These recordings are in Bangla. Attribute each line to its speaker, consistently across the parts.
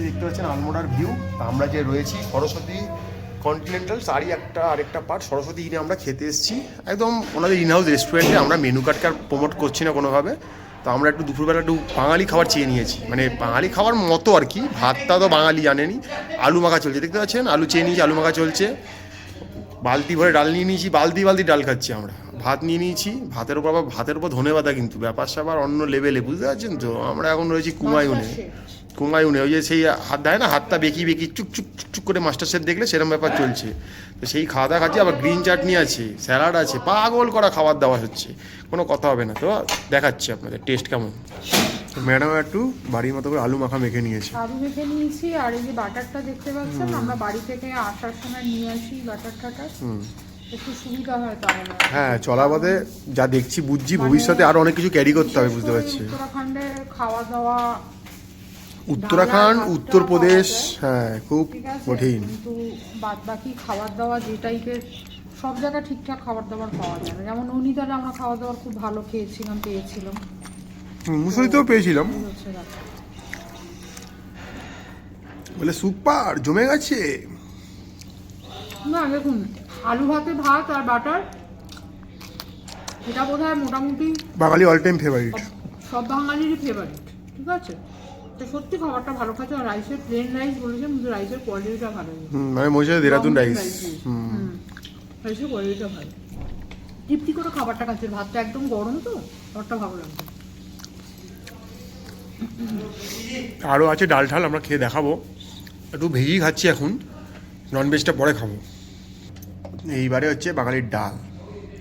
Speaker 1: দেখতে পাচ্ছেন আলমোড়ার ভিউ। আমরা যে রয়েছি সরস্বতী কন্টিনেন্টাল, তারই আরেকটা পার্ট সরস্বতী ইনে আমরা খেতে এসেছি একদম ওনাদের ইনহাউস রেস্টুরেন্টে। আমরা মেনু কার্ডকে আর প্রমোট করছি না কোনোভাবে। তো আমরা একটু দুপুরবেলা একটু বাঙালি খাবার চেয়ে নিয়েছি, মানে বাঙালি খাবার মতো আর কি। ভাতটা তো বাঙালি জানেনি। আলু মাখা চলছে, দেখতে পাচ্ছেন আলু চেয়ে নিয়েছি, আলু মাখা চলছে। বালতি ভরে ডাল নিয়ে নিয়েছি, বালতি বালতি ডাল খাচ্ছি আমরা। ভাত নিয়ে নিয়েছি, ভাতের উপর ধনেপাতা, কিন্তু ব্যাপার স্যাপার অন্য লেভেলে, বুঝতে পারছেন তো। আমরা এখন রয়েছি কুমায়ুনে ওই যে সেই হাত দেয় না, হাতটা বেঁকি চুক চুক চুক করে মাস্টার শেফ দেখলে সেরকম ব্যাপার চলছে। তো সেই খাওয়া দাওয়া খাচ্ছি, আবার গ্রিন চাটনি আছে, স্যালাড আছে, পাগল করা খাবার দাওয়া হচ্ছে, কোনো কথা হবে না। তো দেখাচ্ছি আপনাদের টেস্ট কেমন। ম্যাডাম একটু বাড়ির মতো করে আলু মাখা মেখে নিয়েছি,
Speaker 2: আলু মেখে নিয়েছি। আর এই যে বাটারটা দেখতে পাচ্ছেন, আমরা বাড়ি থেকে আসার সময় নিয়ে আসি বাটার টাটার, একটু সুবিধা হয় তাহলে।
Speaker 1: হ্যাঁ, চলা বাদে যা দেখছি বুঝছি, ভবিষ্যতে আরো অনেক কিছু ক্যারি করতে হবে, বুঝতে পারছি।
Speaker 2: উত্তরাখণ্ডে খাওয়া দাওয়া,
Speaker 1: উত্তরাখণ্ড, উত্তরপ্রদেশ, হ্যাঁ খুব কঠিন।
Speaker 2: কিন্তু বাদ বাকি খাবার দাওয়া যে টাইপের, সব জায়গায় ঠিকঠাক খাবার দাবার পাওয়া যায় না। যেমন নৈনিতালে আমরা খাওয়া দাওয়ার খুব ভালো পেয়েছিলাম।
Speaker 1: মুসুরিতেও পেয়েছিলাম, বলে সুপার জমে গেছে।
Speaker 2: না দেখুন, আলু ভাতে ভাত আর বাটার, এটা বোধহয় মোটামুটি
Speaker 1: বাঙালি অল টাইম ফেভারিট,
Speaker 2: সব বাঙালিরই ফেভারিট। ঠিক আছে, তো সত্যি খাবারটা ভালো খাচ্ছে। আর রাইসের প্লেন রাইস বলেছেন, কিন্তু রাইসের কোয়ালিটিটা ভালো,
Speaker 1: মানে মজা দেরাদুন রাইস,
Speaker 2: রাইসের কোয়ালিটিটা ভালো, তৃপ্তি করে খাবারটা খাচ্ছে। ভাতটা একদম গরম, তো খাবারটা ভালো লাগছে।
Speaker 1: আরও আছে ডাল ঠাল, আমরা খেয়ে দেখাবো। একটু ভেজেই খাচ্ছি এখন, ননভেজটা পরে খাবো। এইবারে হচ্ছে বাঙালির ডাল,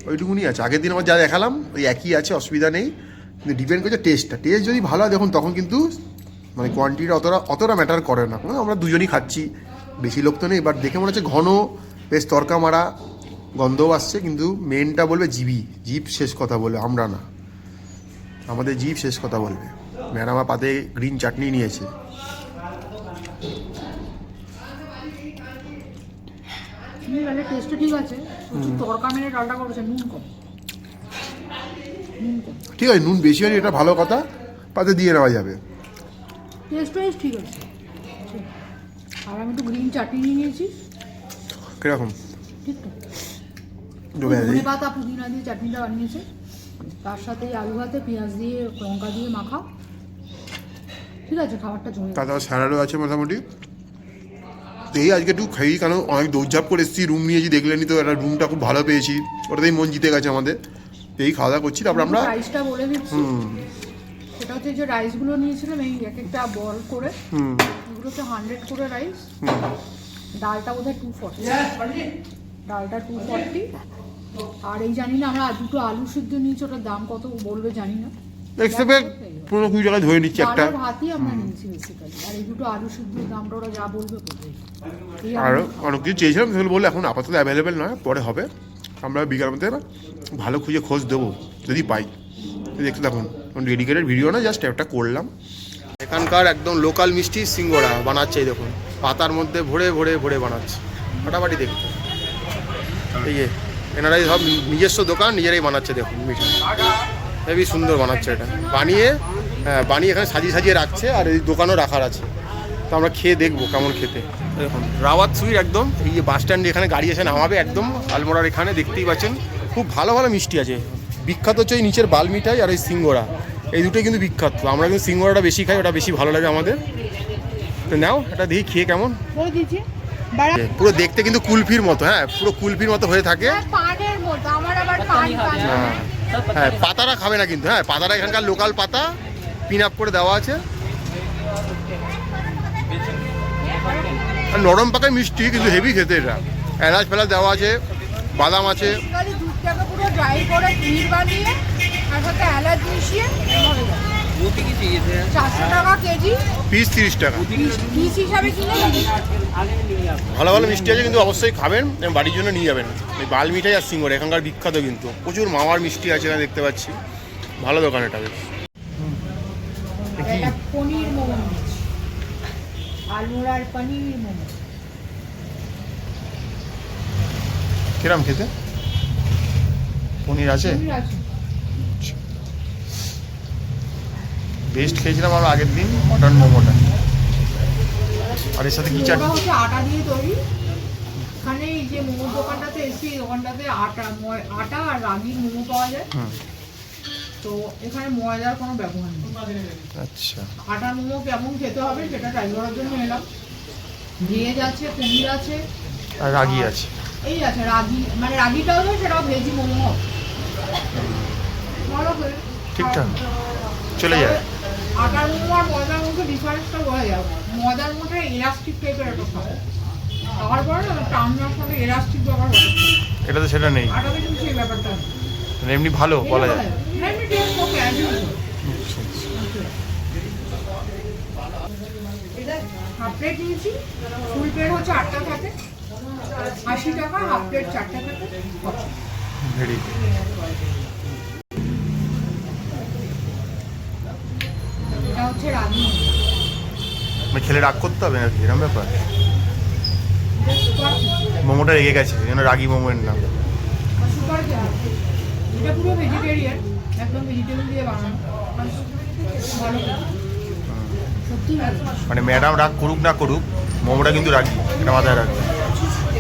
Speaker 1: ওইটুকুনি আছে। আগের দিন আমার যা দেখালাম ওই একই আছে, অসুবিধা নেই। কিন্তু ডিপেন্ড করছে টেস্টটা। টেস্ট যদি ভালো হয় দেখুন, তখন কিন্তু মানে কোয়ান্টিটিটা অতটা ম্যাটার করে না। আমরা দুজনই খাচ্ছি, বেশি লোক তো নেই। বাট দেখে মনে হচ্ছে ঘন, বেশ তরকা মারা, গন্ধও আসছে। কিন্তু মেনটা বলবে জিভ শেষ কথা বলবে, আমরা না। আমাদের জিভ শেষ কথা বলবে। ম্যাডামা পাতে গ্রিন চাটনি নিয়েছে।
Speaker 2: টেস্টটা ঠিক আছে, তরকা মেরে ডালটা করেছে, নুন কম।
Speaker 1: ঠিক আছে, নুন বেশি হলে এটা ভালো কথা, পাতে দিয়ে নেওয়া যাবে।
Speaker 2: টেস্ট ওয়াইজ ঠিক আছে। আর আমি একটু গ্রিন চাটনি নিয়ে নিয়েছি।
Speaker 1: কিরকম?
Speaker 2: ঠিক তো,
Speaker 1: জমে আছে।
Speaker 2: ধনে পাতা পুদিনা দিয়ে চাটনিটা বানিয়েছে, তার সাথে আলু ভাতে পেঁয়াজ দিয়ে লঙ্কা দিয়ে মাখা। ঠিক আছে, খাবারটা জমে।
Speaker 1: তাছাড়া স্যালাডও আছে মোটামুটি। এই আজকে একটু খাই, কারণ অনেক দৌড়ঝাপ করে এসেছি, রুম নিয়েছি, দেখলেনি তো। একটা রুমটা খুব ভালো পেয়েছি, ওটাতেই মন জিতে গেছে আমাদের। এই খাওয়া দাওয়া করছি। তারপর আমরা
Speaker 2: রাইসটা বলে দিচ্ছি। সেটা হচ্ছে যে রাইসগুলো নিয়েছিলাম এই এক একটা বল করে, এগুলোতে 100 করে রাইস। ডালটা বোধহয় 240, ডালটা 240। আর এই জানি না, আমরা দুটো আলু সিদ্ধ নিয়েছি, ওটার দাম কত বলবে জানি না।
Speaker 1: 15-20 টাকা ধরে নিচ্ছি একটা।
Speaker 2: ভাতই আমরা নিয়েছি বেসিক্যালি। আর এই দুটো আলু সিদ্ধর দামটা ওরা যা বলবে বলবে।
Speaker 1: আর অনেক কিছু চেয়েছিলাম, সেগুলো বললে এখন আপাতত অ্যাভেলেবেল নয়, পরে হবে। আমরা বিকালের মধ্যে ভালো খুঁজে খোঁজ দেবো যদি পাই। দেখতে থাকুন, ডেডিকেটেড ভিডিও না, জাস্ট একটা করলাম। এখানকার একদম লোকাল মিষ্টি সিঙ্গড়া বানাচ্ছে, এই দেখুন পাতার মধ্যে ভরে ভরে ভরে বানাচ্ছে, ফাটাফাটি দেখতে। এই যে এনারাই সব নিজস্ব দোকান, নিজেরাই বানাচ্ছে, দেখুন মিষ্টি হেবি সুন্দর বানাচ্ছে। এটা বানিয়ে এখানে সাজিয়ে সাজিয়ে রাখছে, আর এই দোকানও রাখার আছে। তো আমরা খেয়ে দেখবো কেমন খেতে। দেখুন রাওয়াত সুইট, একদম এই যে বাস স্ট্যান্ডে এখানে গাড়ি এসে নামাবে, একদম আলমোড়ার এখানে দেখতেই পাচ্ছেন। খুব ভালো ভালো মিষ্টি আছে। বিখ্যাত হচ্ছে ওই নিচের বাল মিঠাই আর ওই সিঙ্গড়া, এই দুটোই কিন্তু বিখ্যাত। আমরা কিন্তু সিঙ্গড়াটা বেশি খাই, ওটা বেশি ভালো লাগে আমাদের। তো নাও এটা দেখি খেয়ে কেমন। পুরো দেখতে কিন্তু কুলফির মতো, হ্যাঁ পুরো কুলফির মতো হয়ে থাকে। হ্যাঁ পাতাটা খাবে না কিন্তু, হ্যাঁ পাতাটা এখানকার লোকাল পাতা, পিন আপ করে দেওয়া আছে। নরম পাকায় মিষ্টি, কিন্তু হেভি খেতে। এটা এলাচ ফেলাচ দেওয়া আছে, বাদাম আছে। পিস 30 টাকা। ভালো ভালো মিষ্টি আছে, কিন্তু অবশ্যই খাবেন, বাড়ির জন্য নিয়ে যাবেন। এই বাল মিঠাই আর সিঙ্গড়া এখানকার বিখ্যাত, কিন্তু প্রচুর মামার মিষ্টি আছে এখানে দেখতে পাচ্ছি। ভালো দোকান এটা বেশ।
Speaker 2: পনির মোমো, আলুর পনির মোমো
Speaker 1: কিরম খেতে? পনির আছে, বেস্ট খেয়েছিলাম আমরা আগের দিন মটন মোমোটা। আর এর সাথে কি
Speaker 2: মোমোটা
Speaker 1: চাটনি?
Speaker 2: হচ্ছে আটা দিয়ে তৈরি। এখানে এই যে মোমোর দোকানটাতে এসেছি, এই দোকানটাতে আটা আর রাগির মোমো পাওয়া যায়। তো এখানে ময়দার কোনো ব্যবহার নেই।
Speaker 1: আচ্ছা,
Speaker 2: আটার মোমো কেমন খেতে হবে সেটা ট্রাই করার জন্য এলাম। ভেজ আছে, পনির আছে,
Speaker 1: আর রাগি আছে।
Speaker 2: এই আছে রাগি, মানে রাগিটাও দেয়, সেটাও ভেজি মোমো হবে। ভালো করে
Speaker 1: ঠিকঠাক চলে যায়।
Speaker 2: আটার মোমো আর ময়দার মধ্যে ডিফারেন্সটা বোঝা যায়। ময়দার মধ্যে ইলাস্টিক টাইপের একটা খাবে, খাওয়ার পরে টার্নার সাথে ইলাস্টিক ব্যবহার করে।
Speaker 1: এটাতে সেটা নেই,
Speaker 2: আটাতে কিন্তু সেই ব্যাপারটা নেই।
Speaker 1: মানে এমনি ভালো বলা যায়।
Speaker 2: এমনি test okay as usual. Half plate নিয়েছি, ফুল প্লেট হচ্ছে 8টা থাকে, 80 টাকা। হাফ প্লেট 4টা থাকে।
Speaker 1: ভেরি
Speaker 2: এটা হচ্ছে রাগি
Speaker 1: মানে খেলে রাগ করতে হবে নাকি এরকম ব্যাপার?
Speaker 2: সুপার
Speaker 1: মোমোটা রেগে গেছে, এই জন্য রাগি মোমোর নাম।
Speaker 2: সুপার এটা পুরো ভেজিটেরিয়ান, একদম ভেজিটেবল দিয়ে বানানো, ভালো খেতে। সত্যি ভালো
Speaker 1: মানে ম্যাডাম রাগ করুক না করুক, মোমোটা কিন্তু রাগি, এটা মাথায় রাখবে।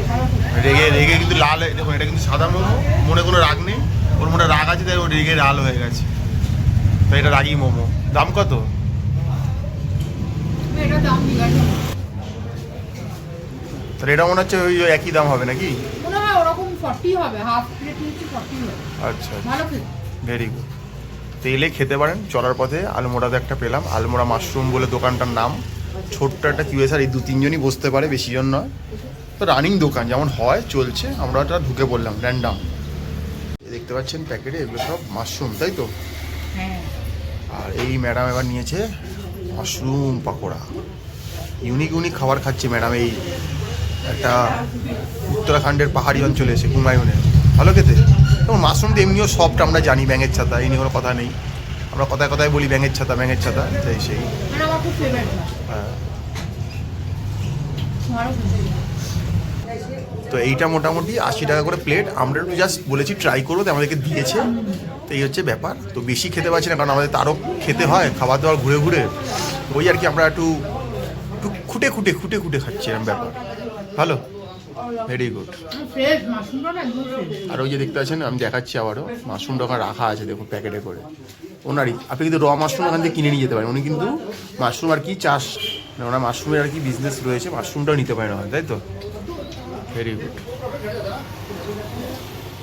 Speaker 2: ভালো খেতে।
Speaker 1: রেগে রেগে কিন্তু লাল, দেখুন এটা কিন্তু সাদা মোমো, মনে কোনো রাগ নেই, ওর মনে রাগ আছে তাই ও রেগে লাল হয়ে গেছে, তো এটা রাগি মোমো। দাম কত?
Speaker 2: এটার দাম জিজ্ঞাসা করো।
Speaker 1: তাহলে এটা মনে হচ্ছে ওই একই দাম হবে নাকি?
Speaker 2: মনে হয় ওরকম 40 হবে, হাফ প্লেট নিচ্ছি 40 হবে।
Speaker 1: আচ্ছা,
Speaker 2: ভালো খেতে।
Speaker 1: Very good. তো এলে খেতে পারেন। চলার পথে আলমোড়াতে একটা পেলাম, আলমোড়া মাশরুম বলে দোকানটার নাম। ছোট্ট একটা কিউএসআর, এই 2-3 জনই বসতে পারে, বেশি জন নয়। তো রানিং দোকান যেমন হয় চলছে, আমরা ওটা ঢুকে পড়লাম র্যান্ডাম। দেখতে পাচ্ছেন প্যাকেটে এগুলো সব মাশরুম, তাই তো?
Speaker 2: হ্যাঁ,
Speaker 1: আর এই ম্যাডাম এবার নিয়েছে মাশরুম পাকোড়া। ইউনিক ইউনিক খাবার খাচ্ছে ম্যাডাম, এই একটা উত্তরাখণ্ডের পাহাড়ি অঞ্চলে এসে, হুমায়ুনে। ভালো খেতে। এবং মাশরুম তো এমনিও সফট, আমরা জানি ব্যাঙের ছাতা, এই নিয়ে কোনো কথা নেই। আমরা কথায় কথায় বলি ব্যাঙের ছাতা ব্যাঙের ছাতা, তাই সেই।
Speaker 2: মানে আমার খুব ফেভারিট।
Speaker 1: হ্যাঁ।
Speaker 2: ভালো খেতে।
Speaker 1: তো এইটা মোটামুটি 80 টাকা করে প্লেট। আমরা একটু জাস্ট বলেছি ট্রাই করবো, তো আমাদেরকে দিয়েছে। তো এই হচ্ছে ব্যাপার। তো বেশি খেতে পারছি না, কারণ আমাদের তারও খেতে হয়, খাবার দাবার ঘুরে ঘুরে। ওই আর কি, আমরা একটু একটু খুঁটে খুঁটে খুঁটে খুঁটে খাচ্ছি, এরকম ব্যাপার। ভালো, ভেরি গুড।
Speaker 2: ফ্রেশ মাশরুমটা না একদম ফ্রেশ।
Speaker 1: আর ওই যে দেখতে পাচ্ছেন, আমি দেখাচ্ছি আবারও, মাশরুমটা ওখানে রাখা আছে, দেখুন প্যাকেটে করে। ওনারই, আপনি কিন্তু র মাশরুম ওখান থেকে কিনে নিয়ে যেতে পারেন। উনি কিন্তু মাশরুম আর কি চাষ, মানে ওনার মাশরুমের আর কি বিজনেস রয়েছে, মাশরুমটাও নিতে পারেন হয়, তাই তো? Very good.